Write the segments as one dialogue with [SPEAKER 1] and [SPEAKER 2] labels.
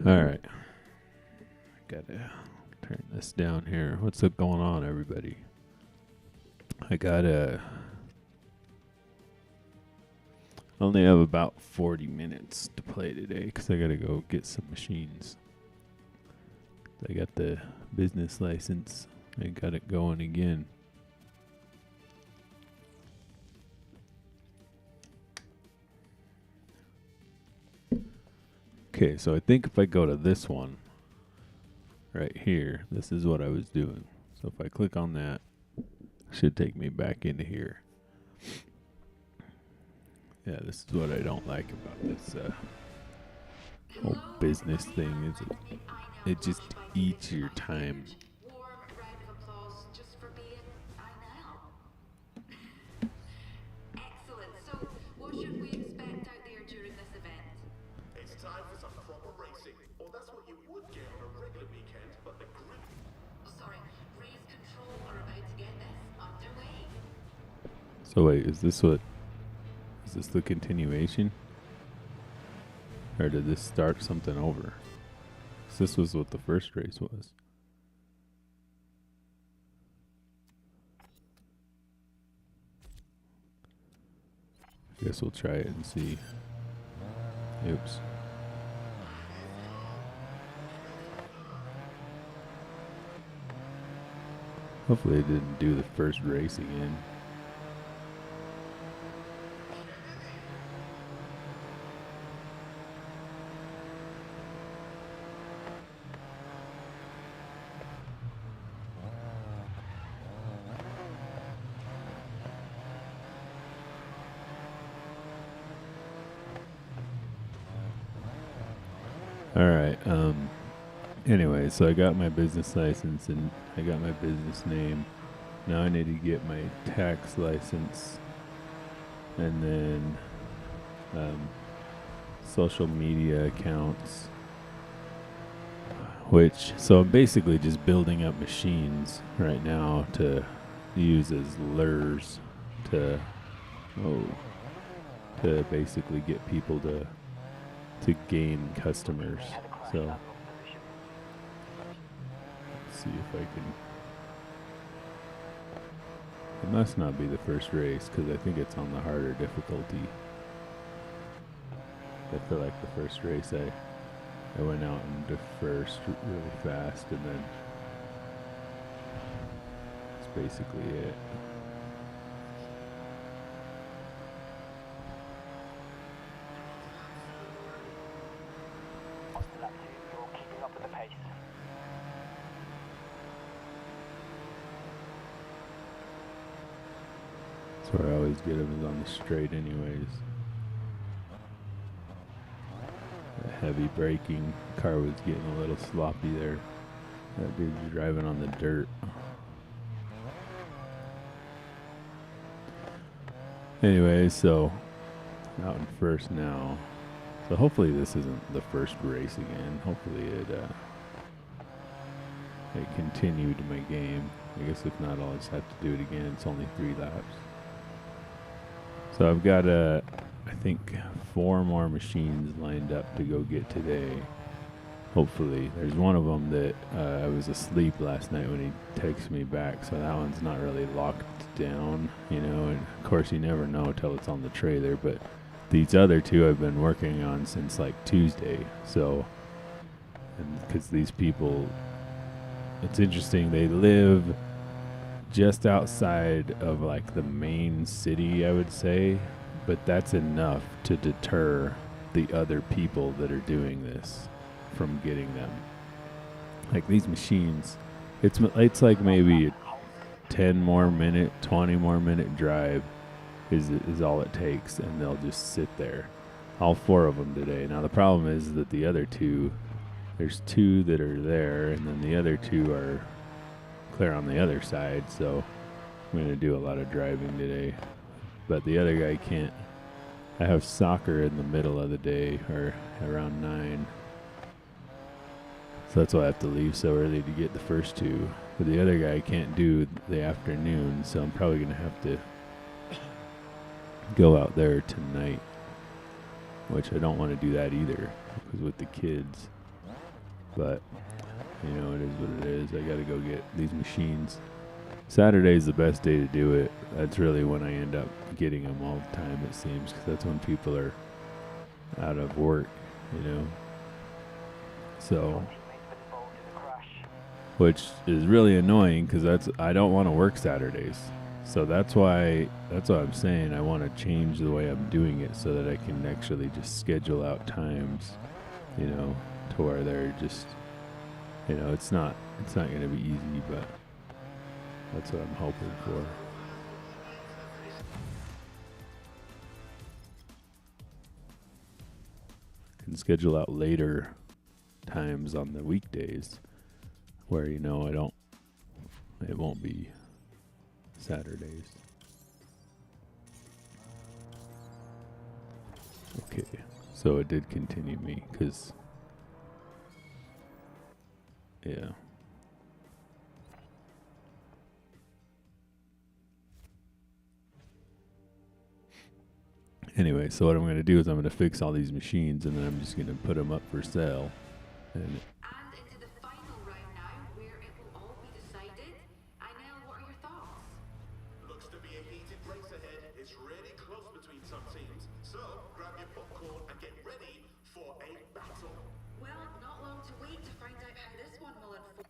[SPEAKER 1] All right. Gotta turn this down here. What's up going on, everybody? I gotta only have about 40 minutes to play today because I gotta go get some machines. I got the business license. I got it going again. Okay, so I think if I go to this one right here, this is what I was doing. So if I click on that, it should take me back into here. Yeah, this is what I don't like about this whole business thing. Is it just eats your time.
[SPEAKER 2] Warm round of applause just for being I know. Excellent. So, what should we expect out there during this event?
[SPEAKER 3] It's time for some proper racing, or that's what you would get on a regular weekend, but the grid.
[SPEAKER 2] Sorry, Raise Control are about to get this underway.
[SPEAKER 1] So wait, is this the continuation? Or did this start something over? 'Cause this was what the first race was. I guess we'll try it and see. Oops. Hopefully it didn't do the first race again. Alright, anyway, so I got my business license and I got my business name. Now I need to get my tax license and then social media accounts. So I'm basically just building up machines right now to use as lures to basically get people to gain customers. So let's see if I can. It must not be the first race because I think it's on the harder difficulty. I feel like the first race I went out and did first really fast, and then that's basically it.
[SPEAKER 4] You're keeping up with the pace.
[SPEAKER 1] That's where I always get him is on the straight anyways. The heavy braking. Car was getting a little sloppy there. That dude's driving on the dirt. Anyway, so out in first now. So hopefully this isn't the first race again. Hopefully it continued my game. I guess if not, I'll just have to do it again. It's only 3 laps. So I've got I think 4 more machines lined up to go get today. Hopefully. There's one of them that I was asleep last night when he texted me back, so that one's not really locked down, you know, and of course you never know till it's on the trailer, but these other 2 I've been working on since like Tuesday. So, and because these people, it's interesting, they live just outside of like the main city, I would say, but that's enough to deter the other people that are doing this from getting them. Like these machines, it's like maybe a 10 more minute, 20 more minute drive is all it takes, and they'll just sit there. All 4 of them today. Now the problem is that the other 2, there's 2 that are there, and then the other 2 are clear on the other side, so I'm going to do a lot of driving today. But the other guy can't. I have soccer in the middle of the day, or around 9. So that's why I have to leave so early to get the first 2. But the other guy can't do the afternoon, so I'm probably going to have to go out there tonight, which I don't want to do that either, because with the kids. But, you know, it is what it is. I got to go get these machines. Saturday's the best day to do it. That's really when I end up getting them all the time, it seems, because that's when people are out of work, you know. So,
[SPEAKER 4] Your teammate's been involved in the crash.
[SPEAKER 1] which is really annoying because I don't want to work Saturdays. So that's why I'm saying I want to change the way I'm doing it so that I can actually just schedule out times, you know, to where they're just, you know, it's not going to be easy, but that's what I'm hoping for. Can schedule out later times on the weekdays where, you know, it won't be Saturdays. Okay, so it did continue me because, yeah. Anyway, so what I'm going to do is I'm going to fix all these machines and then I'm just going to put them up for sale. And
[SPEAKER 2] And into the final round now, where it will all be decided. Inel, what are your thoughts?
[SPEAKER 3] Looks to be a heated race ahead. It's really close between some teams. So, grab your popcorn and get ready for a battle.
[SPEAKER 2] Well, not long to wait to find out how this one will unfold.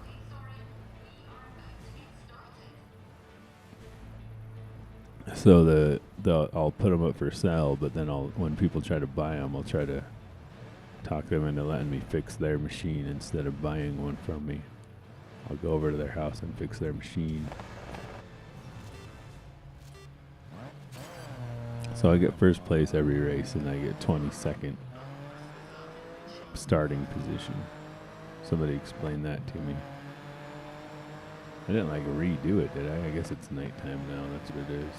[SPEAKER 2] Okay, sorry. We are about to get started.
[SPEAKER 1] so I'll put them up for sale, but then when people try to buy them, I'll try to talk them into letting me fix their machine instead of buying one from me. I'll go over to their house and fix their machine. So I get first place every race and I get 22nd starting position. Somebody explain that to me. I didn't redo it, did I? I guess it's nighttime now, that's what it is.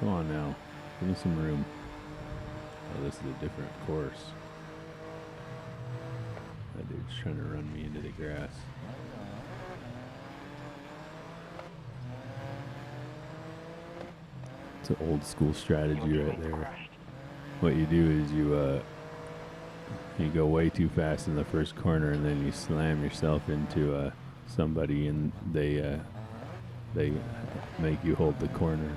[SPEAKER 1] Come on now, give me some room. Oh, this is a different course. That dude's trying to run me into the grass. It's an old school strategy
[SPEAKER 4] Your
[SPEAKER 1] right
[SPEAKER 4] teammate
[SPEAKER 1] there.
[SPEAKER 4] crashed.
[SPEAKER 1] What you do is you go way too fast in the first corner and then you slam yourself into somebody and they make you hold the corner.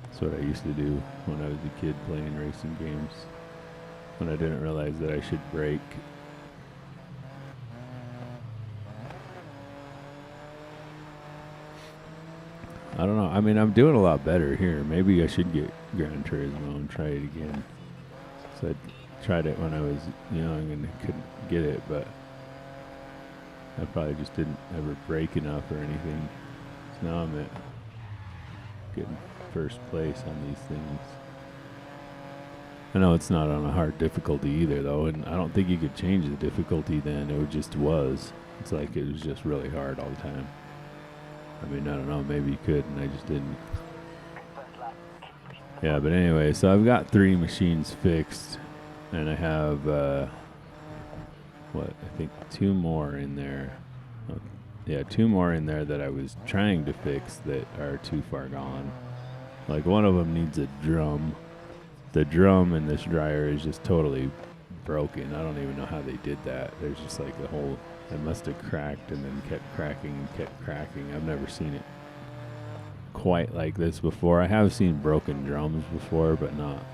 [SPEAKER 1] That's what I used to do when I was a kid playing racing games, when I didn't realize that I should brake. I don't know. I mean, I'm doing a lot better here. Maybe I should get Gran Turismo and try it again. So I tried it when I was young and couldn't get it, but I probably just didn't ever brake enough or anything. So now I'm getting first place on these things. I know it's not on a hard difficulty either, though, and I don't think you could change the difficulty then. It just was. It's like it was just really hard all the time. I mean, I don't know, maybe you could, and I just didn't.
[SPEAKER 4] First lap.
[SPEAKER 1] Yeah, but anyway, so I've got 3 machines fixed, and I have, I think 2 more in there. Yeah, 2 more in there that I was trying to fix that are too far gone. Like, one of them needs a drum. The drum in this dryer is just totally broken. I don't even know how they did that. There's just like a whole... It must have cracked and then kept cracking and kept cracking. I've never seen it quite like this before. I have seen broken drums before, but not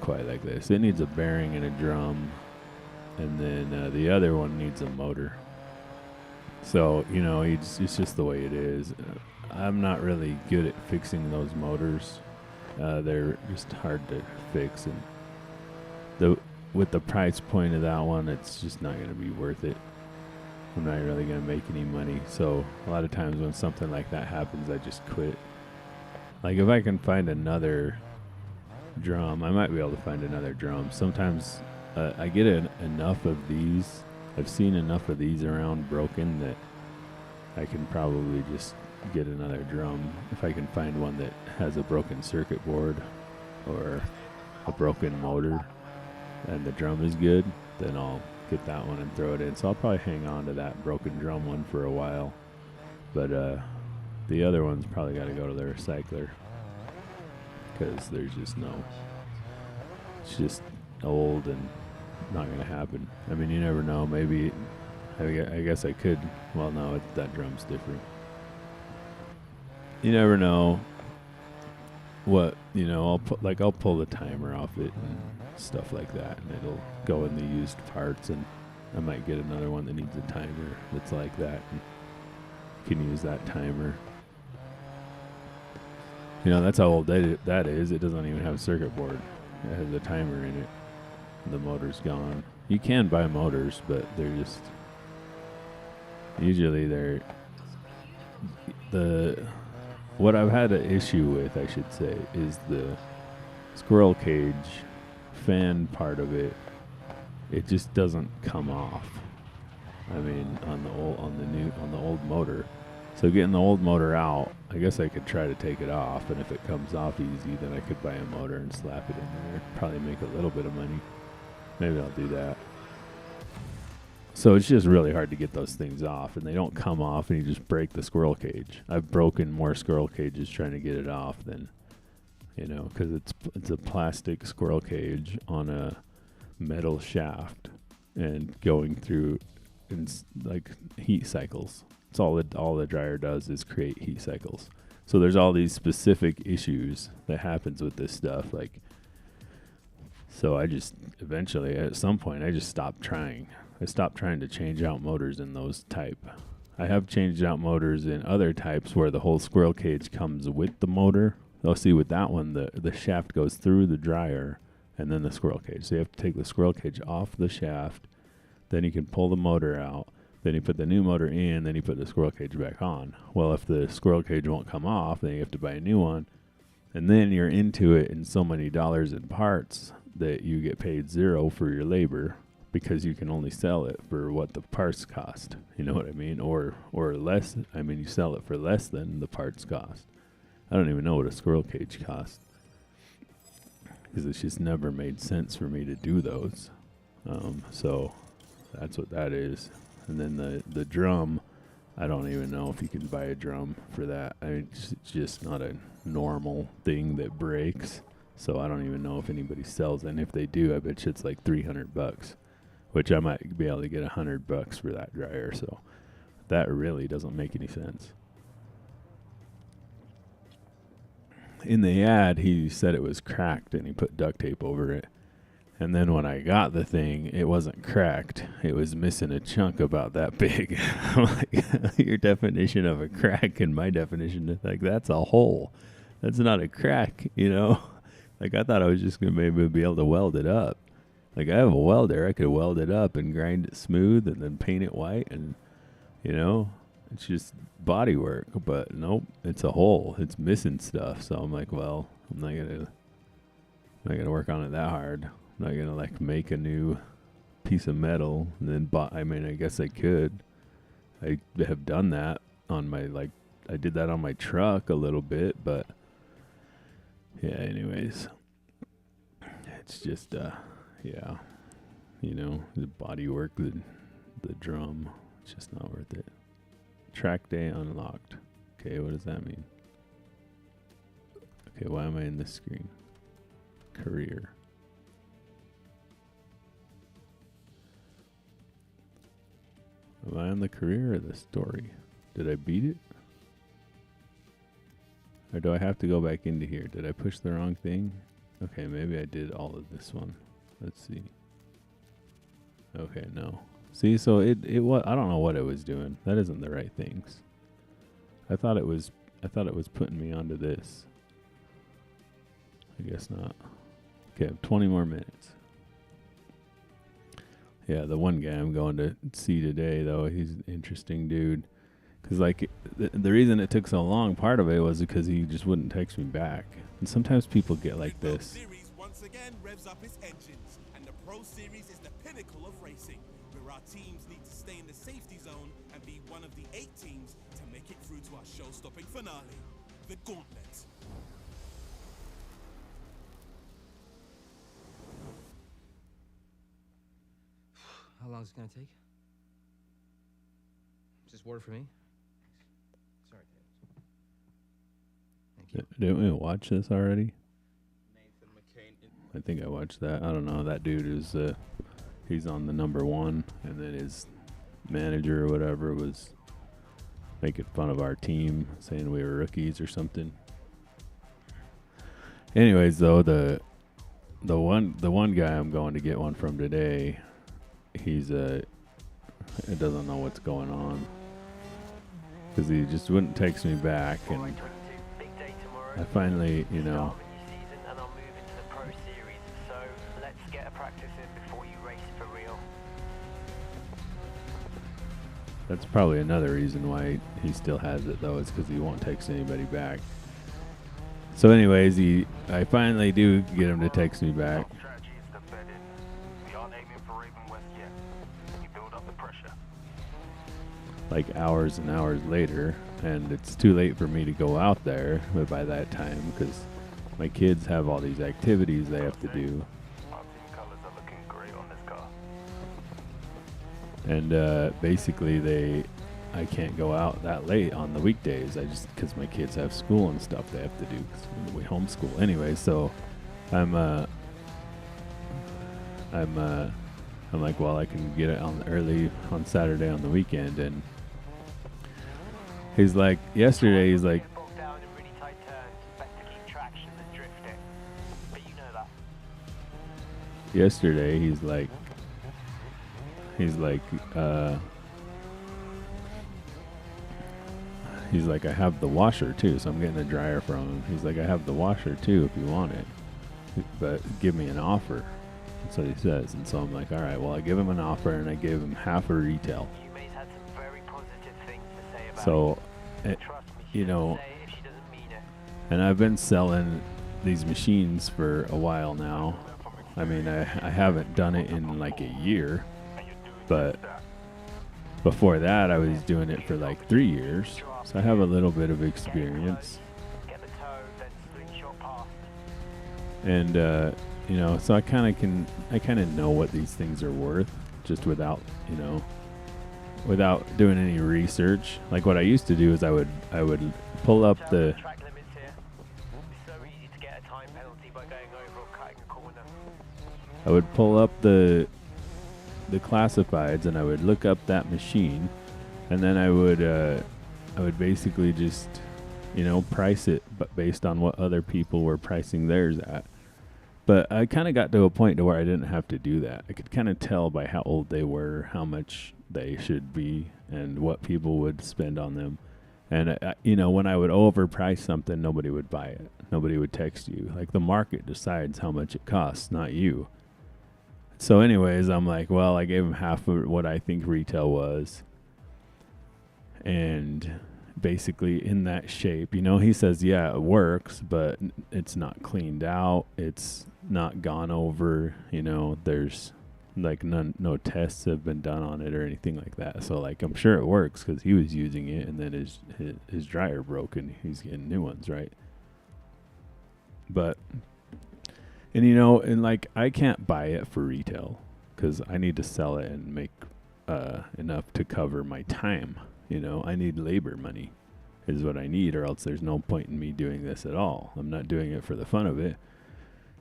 [SPEAKER 1] quite like this. It needs a bearing and a drum, and then the other one needs a motor. So, you know, it's just the way it is. I'm not really good at fixing those motors. They're just hard to fix, and with the price point of that one, it's just not going to be worth it. I'm not really going to make any money. So a lot of times when something like that happens, I just quit. Like if I can find another drum, I might be able to find another drum. Sometimes I get enough of these. I've seen enough of these around broken that I can probably just get another drum. If I can find one that has a broken circuit board or a broken motor and the drum is good, then I'll get that one and throw it in. So I'll probably hang on to that broken drum one for a while. But the other one's probably got to go to the recycler because there's just no it's just old and not going to happen. I mean, you never know. Maybe, I guess I could. Well, no, that drum's different. You never know what, I'll pull the timer off it and stuff like that, and it'll go in the used parts, and I might get another one that needs a timer that's like that, and can use that timer. That's how old that is. It doesn't even have a circuit board. It has a timer in it. The motor's gone. You can buy motors, but they're just usually what I've had an issue with, I should say, is the squirrel cage fan part of it. It just doesn't come off. I mean, on the old motor. So getting the old motor out, I guess I could try to take it off, and if it comes off easy, then I could buy a motor and slap it in there. Probably make a little bit of money. Maybe I'll do that. So it's just really hard to get those things off, and they don't come off, and you just break the squirrel cage. I've broken more squirrel cages trying to get it off than, because it's a plastic squirrel cage on a metal shaft and going through like heat cycles. It's all the dryer does is create heat cycles. So there's all these specific issues that happens with this stuff. So I just eventually, at some point, I just stopped trying. I stopped trying to change out motors in those type. I have changed out motors in other types where the whole squirrel cage comes with the motor. You'll see with that one, the shaft goes through the dryer and then the squirrel cage. So you have to take the squirrel cage off the shaft, then you can pull the motor out, then you put the new motor in, then you put the squirrel cage back on. Well, if the squirrel cage won't come off, then you have to buy a new one. And then you're into it in so many dollars in parts that you get paid zero for your labor, because you can only sell it for what the parts cost. You know what I mean? Or less. I mean, you sell it for less than the parts cost. I don't even know what a squirrel cage costs, because it's just never made sense for me to do those. So that's what that is. And then the drum, I don't even know if you can buy a drum for that. I mean, it's just not a normal thing that breaks. So I don't even know if anybody sells it. And if they do, I bet you it's like $300. Which I might be able to get $100 for that dryer. So that really doesn't make any sense. In the ad, he said it was cracked and he put duct tape over it. And then when I got the thing, it wasn't cracked. It was missing a chunk about that big. I'm like, your definition of a crack and my definition is like, that's a hole. That's not a crack, Like, I thought I was just going to maybe be able to weld it up. Like, I have a welder. I could weld it up and grind it smooth and then paint it white, and, it's just body work. But nope, it's a hole. It's missing stuff. So I'm like, well, I'm not gonna work on it that hard. I'm not gonna make a new piece of metal and then I guess I could. I have done that on my I did that on my truck a little bit, but yeah. Anyways, it's just yeah, the body work, the drum, it's just not worth it. Track day unlocked. Okay, what does that mean? Okay, why am I in this screen? Career. Am I on the career or the story? Did I beat it? Or do I have to go back into here? Did I push the wrong thing? Okay, maybe I did all of this one. Let's see. Okay, no. See, so it was, I don't know what it was doing. That isn't the right things. I thought it was putting me onto this. I guess not. Okay, 20 more minutes. Yeah, the one guy I'm going to see today, though, he's an interesting dude. Because, the reason it took so long, part of it was because he just wouldn't text me back. And sometimes people get like this.
[SPEAKER 5] Series once again revs up its engines, and the Pro Series is the pinnacle of racing, where our teams need to stay in the safety zone and be one of the 8 teams to make it through to our show-stopping finale, the Gauntlet.
[SPEAKER 6] How long is it gonna take? Just water for me? Sorry, Thank you.
[SPEAKER 1] Didn't we watch this already?
[SPEAKER 7] Nathan McCain.
[SPEAKER 1] I think I watched that. I don't know. That dude is he's on the number one, and then his manager or whatever was making fun of our team, saying we were rookies or something. Anyways, though, the one guy I'm going to get one from today, he's it doesn't know what's going on because he just wouldn't text me back, and
[SPEAKER 4] Big day tomorrow.
[SPEAKER 1] I finally, you know,
[SPEAKER 4] Start of a new season and I'll move into the Pro Series. So let's get a practice in before you race for real.
[SPEAKER 1] that's probably another reason why he still has it though, is because he won't text anybody back. So anyways, I finally do get him to text me back.
[SPEAKER 3] Strategy is to bed in. We aren't aiming for Raven West yet. You build up the pressure.
[SPEAKER 1] Like hours and hours later, and it's too late for me to go out there by that time because my kids have all these activities they have to do.
[SPEAKER 3] Our team colors are looking great on this car.
[SPEAKER 1] And basically I can't go out that late on the weekdays. I just, because my kids have school and stuff they have to do, 'cause we homeschool anyway. So I'm like, well, I can get it on early on Saturday on the weekend. And he's like, yesterday he's like,
[SPEAKER 4] Get bogged down in really tight turns. Best to keep traction than drift it. But you know that.
[SPEAKER 1] yesterday he's like, I have the washer too, so I'm getting the dryer from him. He's like, I have the washer too if you want it, but give me an offer. That's what he says. And so I'm like, all right, well, I give him an offer, and I gave him half a retail.
[SPEAKER 4] You may have had some very positive things to say about
[SPEAKER 1] So,
[SPEAKER 4] it. Trust me, she
[SPEAKER 1] you
[SPEAKER 4] doesn't
[SPEAKER 1] know,
[SPEAKER 4] say it if she doesn't mean it.
[SPEAKER 1] and I've been selling these machines for a while now. I mean, I haven't done it in like a year, but before that I was doing it for like 3 years. So I have a little bit of experience.
[SPEAKER 4] Get the toe, then slingshot past.
[SPEAKER 1] And you know, so I kind of know what these things are worth just without, you know, without doing any research. Like what I used to do is I would pull up the
[SPEAKER 4] Track limits here. It's so easy to get a time penalty by going over or cutting a corner.
[SPEAKER 1] I would pull up the classifieds, and I would look up that machine, and then I would basically just, you know, price it but based on what other people were pricing theirs at. But I kind of got to a point to where I didn't have to do that. I could kind of tell by how old they were, how much they should be, and what people would spend on them. And you know, when I would overprice something, nobody would buy it. Nobody would text you. Like, the market decides how much it costs, not you. So anyways, I'm like, well, I gave him half of what I think retail was. And basically in that shape, you know, he says, yeah, it works, but it's not cleaned out. It's not gone over, you know, there's like no tests have been done on it or anything like that. So like, I'm sure it works because he was using it, and then his dryer broke and he's getting new ones, right? But, and you know, and like, I can't buy it for retail because I need to sell it and make enough to cover my time. You know, I need labor money is what I need, or else there's no point in me doing this at all. I'm not doing it for the fun of it.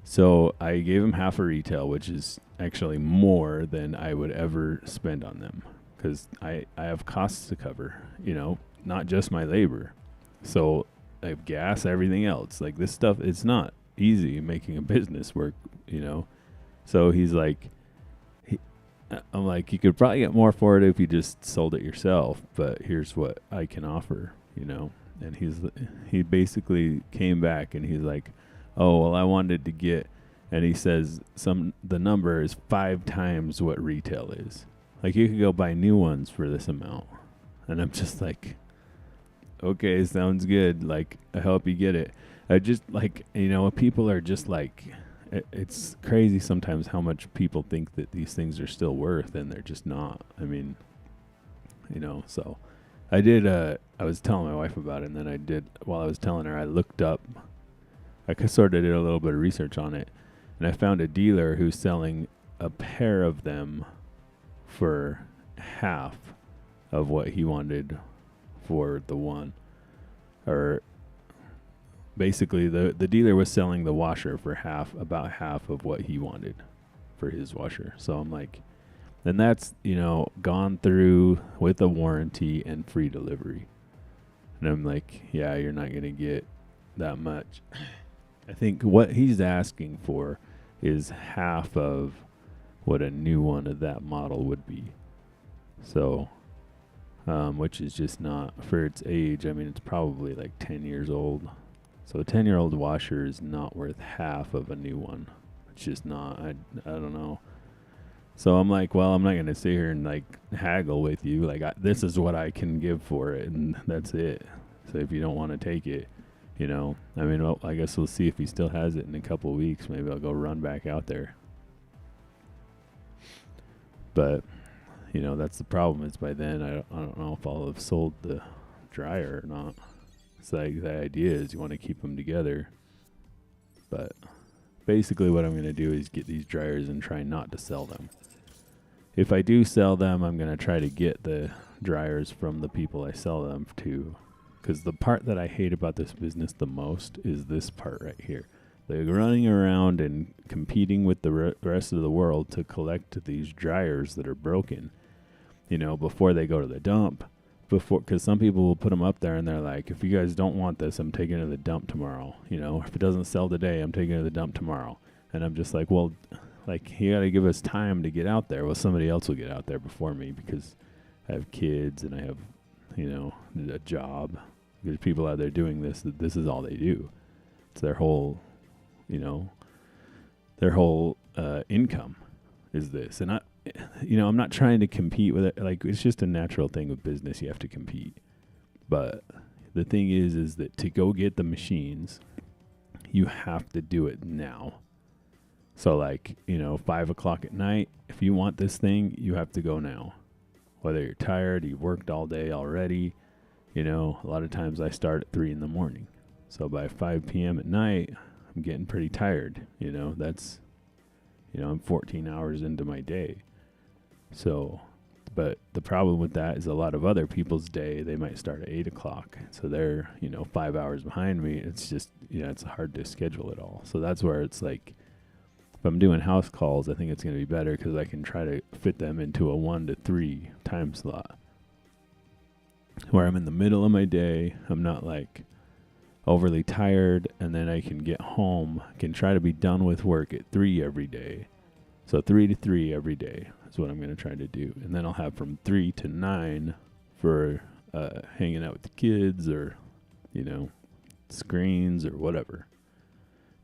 [SPEAKER 1] So I gave him half a retail, which is actually more than I would ever spend on them because I have costs to cover, you know, not just my labor. So I have gas, everything else. Like, this stuff, it's not easy making a business work, you know. So he's like, I'm like, you could probably get more for it if you just sold it yourself, but here's what I can offer, you know. And he basically came back and he's like, oh, well, I wanted to get, and he says the number is 5 times what retail is. Like, you could go buy new ones for this amount. And I'm just like, okay, sounds good. Like, I hope you get it. I just, like, you know, people are just like, it's crazy sometimes how much people think that these things are still worth, and they're just not. I mean, you know, so I did, I was telling my wife about it, and then while I was telling her, I looked up, I sort of did a little bit of research on it, and I found a dealer who's selling a pair of them for half of what he wanted for the one, or basically the dealer was selling the washer for about half of what he wanted for his washer. So I'm like, and that's, gone through with a warranty and free delivery. And I'm like, yeah, you're not going to get that much. I think what he's asking for is half of what a new one of that model would be. So, which is just not, for its age, I mean, it's probably like 10 years old. So a 10-year-old washer is not worth half of a new one. It's just not. I don't know. So I'm like, well, I'm not going to sit here and like haggle with you. Like, this is what I can give for it, and that's it. So if you don't want to take it, I mean, well, I guess we'll see if he still has it in a couple of weeks. Maybe I'll go run back out there. But, that's the problem, is by then I don't know if I'll have sold the dryer or not. It's like, the idea is you want to keep them together. But basically what I'm going to do is get these dryers and try not to sell them. If I do sell them, I'm going to try to get the dryers from the people I sell them to. Because the part that I hate about this business the most is this part right here. They're running around and competing with the rest of the world to collect these dryers that are broken, before they go to the dump. Because some people will put them up there and they're like, if you guys don't want this, I'm taking it to the dump tomorrow. If it doesn't sell today, I'm taking it to the dump tomorrow. And I'm just like, well, like, you got to give us time to get out there. Well, somebody else will get out there before me because I have kids and I have, a job. There's people out there doing this. This is all they do. It's their whole, income is this. And I'm not trying to compete with it. Like, it's just a natural thing with business. You have to compete. But the thing is that to go get the machines, you have to do it now. So like, 5 o'clock at night, if you want this thing, you have to go now. Whether you're tired, you've worked all day already, a lot of times I start at 3 in the morning. So by 5 p.m. at night, I'm getting pretty tired. That's, I'm 14 hours into my day. So, but the problem with that is a lot of other people's day, they might start at 8 o'clock. So they're, 5 hours behind me. It's just, it's hard to schedule it all. So that's where it's like, if I'm doing house calls, I think it's going to be better because I can try to fit them into a 1 to 3 time slot. Where I'm in the middle of my day, I'm not like overly tired, and then I can get home, can try to be done with work at 3 every day. So 3 to 3 every day is what I'm going to try to do. And then I'll have from 3 to 9 for hanging out with the kids or, screens or whatever.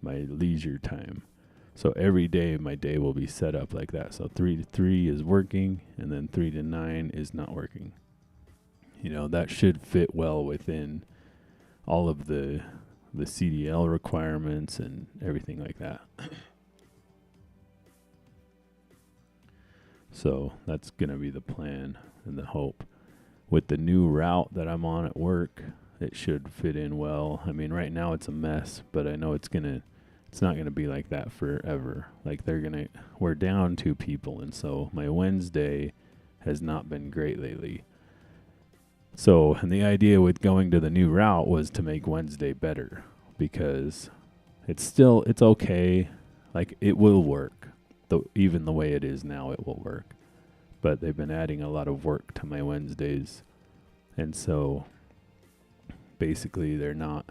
[SPEAKER 1] My leisure time. So every day my day will be set up like that. So 3 to 3 is working, and then 3 to 9 is not working. That should fit well within all of the CDL requirements and everything like that. So that's going to be the plan and the hope. With the new route that I'm on at work, it should fit in well. I mean, right now it's a mess, but I know it's not going to be like that forever. Like we're down 2 people. And so my Wednesday has not been great lately. So, and the idea with going to the new route was to make Wednesday better because it's okay. Like, it will work. Even the way it is now, it will work. But they've been adding a lot of work to my Wednesdays. And so basically they're not,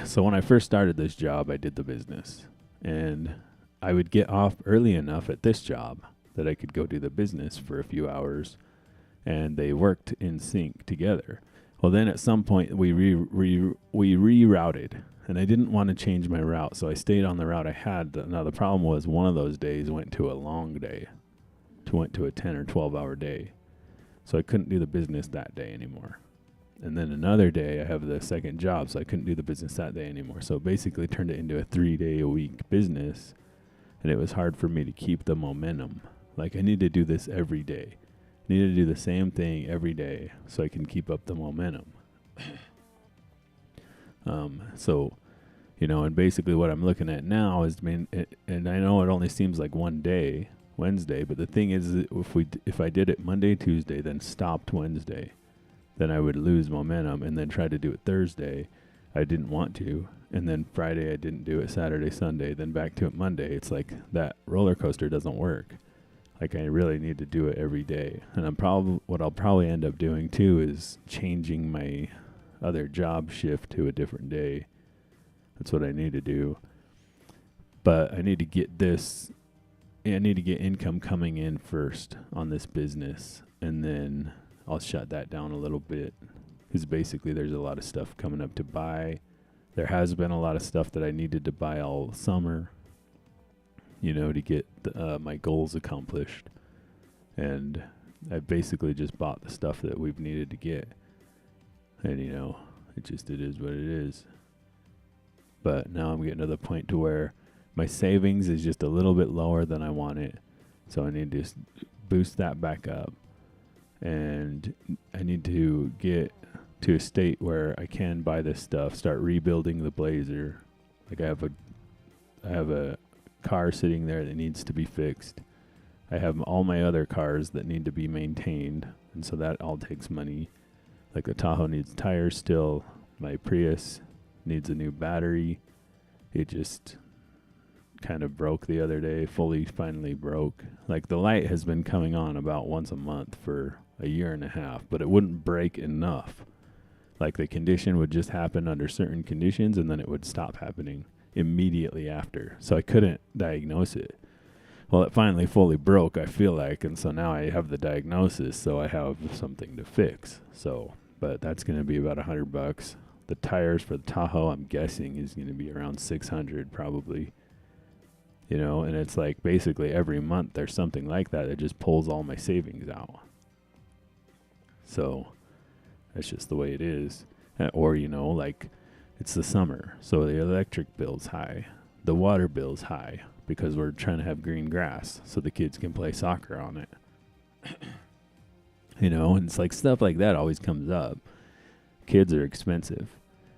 [SPEAKER 1] so when I first started this job, I did the business, and I would get off early enough at this job that I could go do the business for a few hours, and they worked in sync together. Well, then at some point we rerouted, and I didn't want to change my route, so I stayed on the route I had. Now the problem was one of those days went to a long day, went to a 10 or 12 hour day, so I couldn't do the business that day anymore. And then another day I have the second job, so I couldn't do the business that day anymore. So basically turned it into a 3-day-a-week business, and it was hard for me to keep the momentum. Like, I need to do this every day. I need to do the same thing every day so I can keep up the momentum. So, and basically what I'm looking at now is, and I know it only seems like one day, Wednesday, but the thing is, if I did it Monday, Tuesday, then stopped Wednesday, then I would lose momentum, and then try to do it Thursday, I didn't want to. And then Friday I didn't do it, Saturday, Sunday, then back to it Monday. It's like that roller coaster doesn't work. Like I really need to do it every day. And what I'll probably end up doing too is changing my other job shift to a different day. That's what I need to do. But I need to get income coming in first on this business, and then I'll shut that down a little bit, because basically there's a lot of stuff coming up to buy. There has been a lot of stuff that I needed to buy all summer, to get my goals accomplished. And I basically just bought the stuff that we've needed to get. And, it is what it is. But now I'm getting to the point to where my savings is just a little bit lower than I want it. So I need to boost that back up. And I need to get to a state where I can buy this stuff, start rebuilding the Blazer. Like I have a car sitting there that needs to be fixed. I have all my other cars that need to be maintained, and so that all takes money. Like the Tahoe needs tires still. My Prius needs a new battery. It just kind of broke the other day, finally broke. Like the light has been coming on about once a month for a year and a half, but it wouldn't break enough. Like the condition would just happen under certain conditions, and then it would stop happening immediately after. So I couldn't diagnose it. Well, it finally fully broke, I feel like, and so now I have the diagnosis, so I have something to fix. So, but that's going to be about $100. The tires for the Tahoe, I'm guessing, is going to be around $600 probably. And it's like basically every month there's something like that just pulls all my savings out. So that's just the way it is. Or, like it's the summer, so the electric bill's high. The water bill's high because we're trying to have green grass so the kids can play soccer on it. And it's like stuff like that always comes up. Kids are expensive.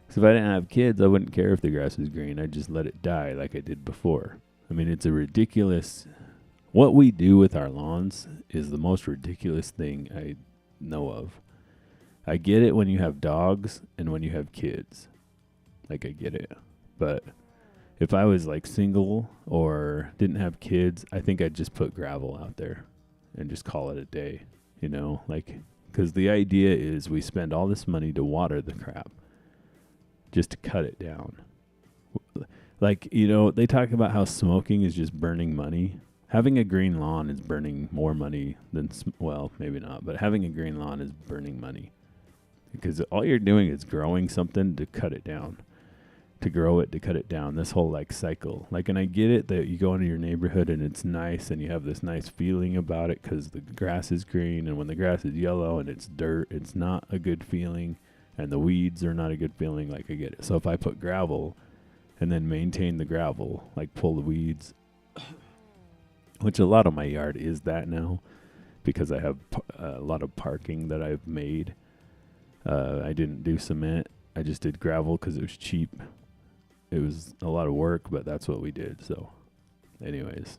[SPEAKER 1] So if I didn't have kids, I wouldn't care if the grass was green. I'd just let it die like I did before. I mean, it's a ridiculous... What we do with our lawns is the most ridiculous thing I know of. I get it when you have dogs and when you have kids. Like, I get it. But if I was, like, single or didn't have kids, I think I'd just put gravel out there and just call it a day, because the idea is we spend all this money to water the crap just to cut it down. Like, they talk about how smoking is just burning money. Having a green lawn is burning more money than, well, maybe not, but having a green lawn is burning money. Because all you're doing is growing something to cut it down. To grow it, to cut it down. This whole, cycle. And I get it that you go into your neighborhood and it's nice and you have this nice feeling about it because the grass is green, and when the grass is yellow and it's dirt, it's not a good feeling, and the weeds are not a good feeling. I get it. So if I put gravel and then maintain the gravel, pull the weeds, which a lot of my yard is that now because I have a lot of parking that I've made. I didn't do cement. I just did gravel because it was cheap. It was a lot of work, but that's what we did. So anyways,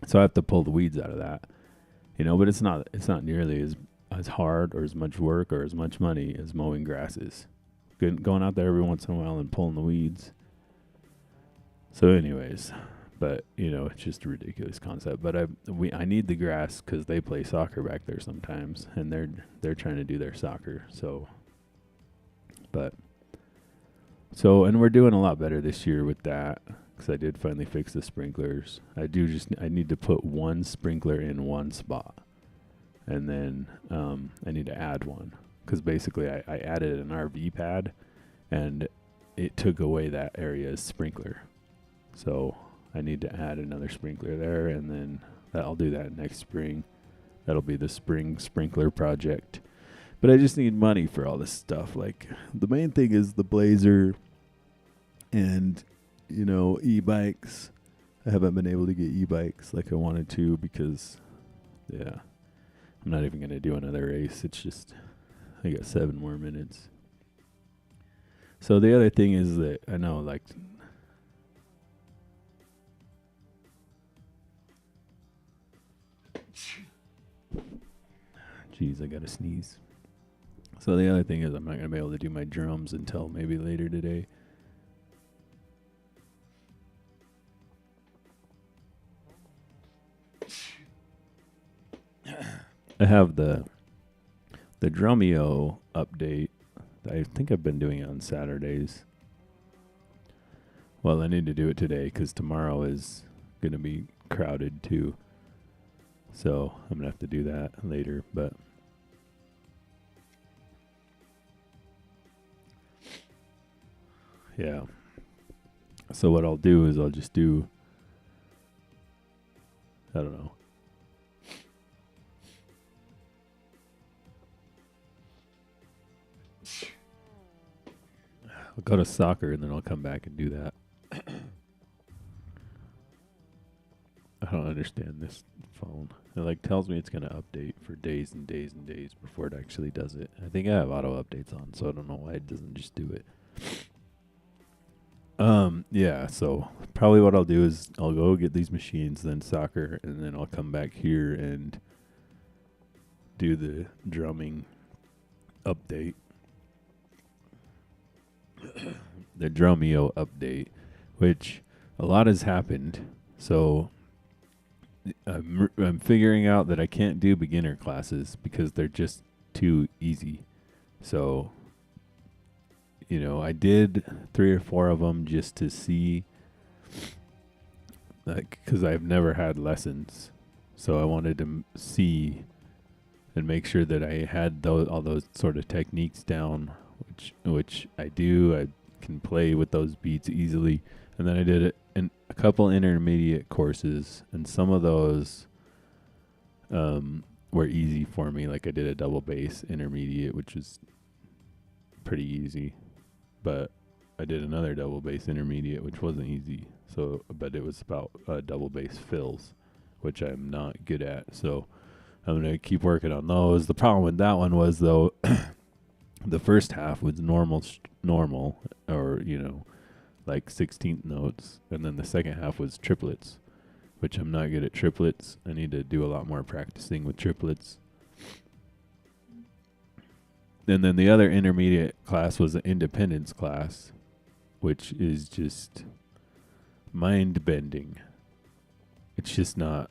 [SPEAKER 1] so I have to pull the weeds out of that, but it's not nearly as hard or as much work or as much money as mowing grasses. Going out there every once in a while and pulling the weeds. So anyways, but it's just a ridiculous concept. But I need the grass because they play soccer back there sometimes, and they're trying to do their soccer. And we're doing a lot better this year with that because I did finally fix the sprinklers. I need to put one sprinkler in one spot, and then I need to add one because basically I added an RV pad, and it took away that area's sprinkler. So I need to add another sprinkler there, and then I'll do that next spring. That'll be the spring sprinkler project. But I just need money for all this stuff. The main thing is the Blazer and, e-bikes. I haven't been able to get e-bikes like I wanted to because, I'm not even going to do another race. It's just, I got 7 more minutes. So the other thing is that I know, Jeez, I gotta sneeze. So the other thing is I'm not going to be able to do my drums until maybe later today. I have the Drumeo update. I think I've been doing it on Saturdays. Well, I need to do it today because tomorrow is going to be crowded too. So I'm going to have to do that later. But yeah. So what I'll do is I'll just do, I don't know. I'll go to soccer and then I'll come back and do that. I don't understand this phone. It like tells me it's going to update for days and days and days before it actually does it. I think I have auto updates on, so I don't know why it doesn't just do it. Yeah, so probably what I'll do is I'll go get these machines, then soccer, and then I'll come back here and do the drumming update. The Drumeo update, which a lot has happened. So I'm figuring out that I can't do beginner classes because they're just too easy. So, you know, I did 3 or 4 of them just to see, like, because I've never had lessons. So I wanted to see and make sure that I had all those sort of techniques down, which I do. I can play with those beats easily. And then I did it in a couple intermediate courses, and some of those were easy for me. Like I did a double bass intermediate, which was pretty easy. But I did another double bass intermediate, which wasn't easy. So, but it was about double bass fills, which I'm not good at. So I'm going to keep working on those. The problem with that one was, though, the first half was normal, or, you know, like 16th notes. And then the second half was triplets, which I'm not good at triplets. I need to do a lot more practicing with triplets. And then the other intermediate class was the independence class, which is just mind-bending. It's just not,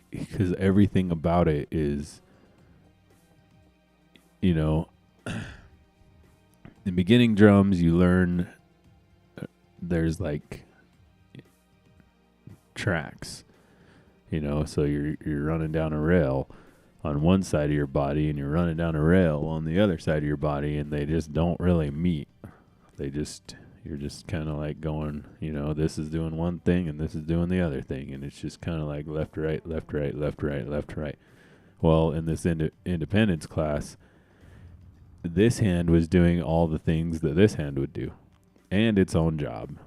[SPEAKER 1] because everything about it is, you know, in beginning drums, you learn there's like tracks, you know, so you're running down a rail on one side of your body and you're running down a rail on the other side of your body, and they just don't really meet. You're just kind of like going, you know, this is doing one thing and this is doing the other thing, and it's just kind of like left, right, left, right, left, right, left, right. Well, in this independence class, this hand was doing all the things that this hand would do and its own job.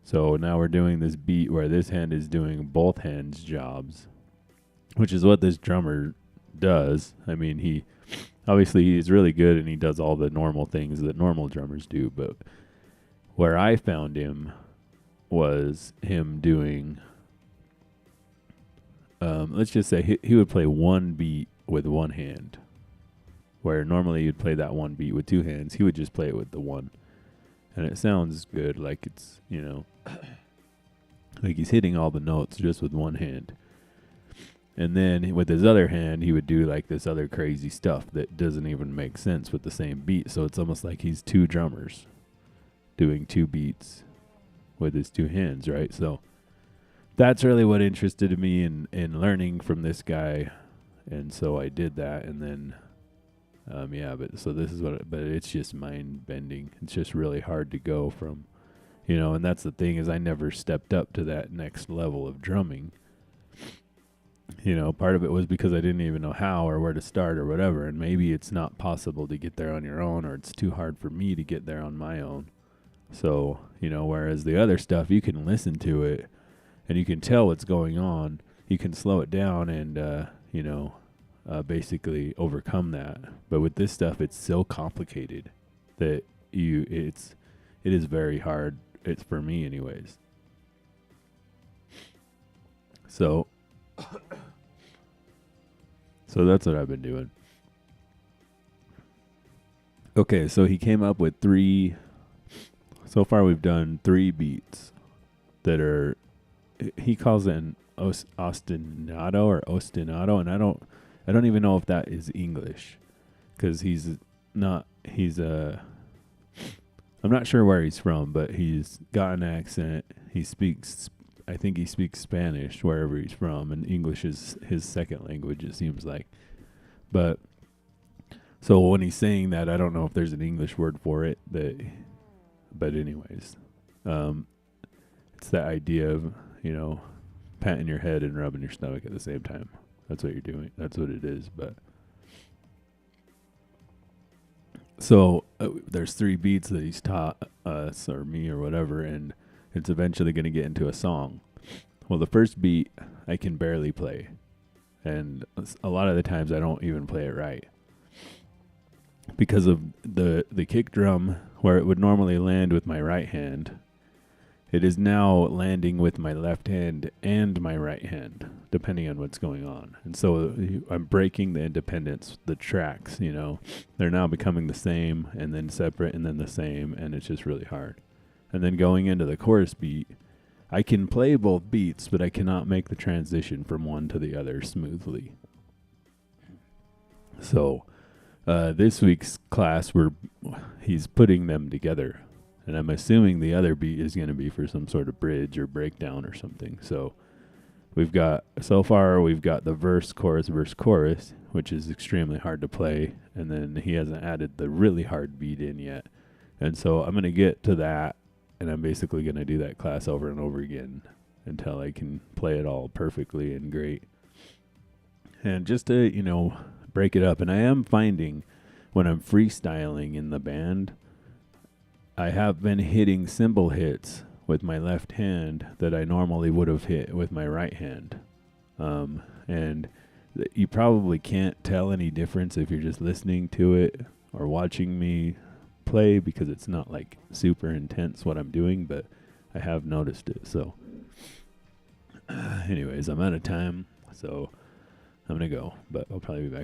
[SPEAKER 1] So now we're doing this beat where this hand is doing both hands' jobs, which is what this drummer does. I mean, he's really good and he does all the normal things that normal drummers do, but where I found him was him doing, let's just say he would play one beat with one hand, where normally you'd play that one beat with 2 hands. He would just play it with the one. And it sounds good, like it's, you know, like he's hitting all the notes just with one hand. And then with his other hand, he would do like this other crazy stuff that doesn't even make sense with the same beat. So it's almost like he's 2 drummers doing 2 beats with his 2 hands, right? So that's really what interested me in learning from this guy. And so I did that. And then, but it's just mind bending. It's just really hard to go from, you know, and that's the thing, is I never stepped up to that next level of drumming. You know, part of it was because I didn't even know how or where to start or whatever. And maybe it's not possible to get there on your own, or it's too hard for me to get there on my own. So, you know, whereas the other stuff, you can listen to it and you can tell what's going on. You can slow it down and, basically overcome that. But with this stuff, it's so complicated that it is very hard. It's for me anyways. So that's what I've been doing. Okay, so he came up with 3. So far, we've done 3 beats that are. He calls it an ostinato or ostinato, and I don't even know if that is English, because he's not. I'm not sure where he's from, but he's got an accent. I think he speaks Spanish wherever he's from, and English is his second language, it seems like. But so when he's saying that, I don't know if there's an English word for it. But anyways, it's that idea of, patting your head and rubbing your stomach at the same time. That's what you're doing. That's what it is. But so there's 3 beats that he's taught us or me or whatever, and it's eventually going to get into a song. Well, the first beat I can barely play, and a lot of the times I don't even play it right because of the kick drum, where it would normally land with my right hand. It is now landing with my left hand and my right hand, depending on what's going on. And so I'm breaking the independence, the tracks, They're now becoming the same and then separate and then the same, and it's just really hard. And then going into the chorus beat, I can play both beats, but I cannot make the transition from one to the other smoothly. So this week's class, he's putting them together. And I'm assuming the other beat is going to be for some sort of bridge or breakdown or something. So so far we've got the verse, chorus, which is extremely hard to play. And then he hasn't added the really hard beat in yet. And so I'm going to get to that, and I'm basically going to do that class over and over again until I can play it all perfectly and great. And just to, break it up. And I am finding when I'm freestyling in the band, I have been hitting cymbal hits with my left hand that I normally would have hit with my right hand. And you probably can't tell any difference if you're just listening to it or watching me play, because it's not like super intense what I'm doing, but I have noticed it. So anyways, I'm out of time, so I'm going to go, but I'll probably be back.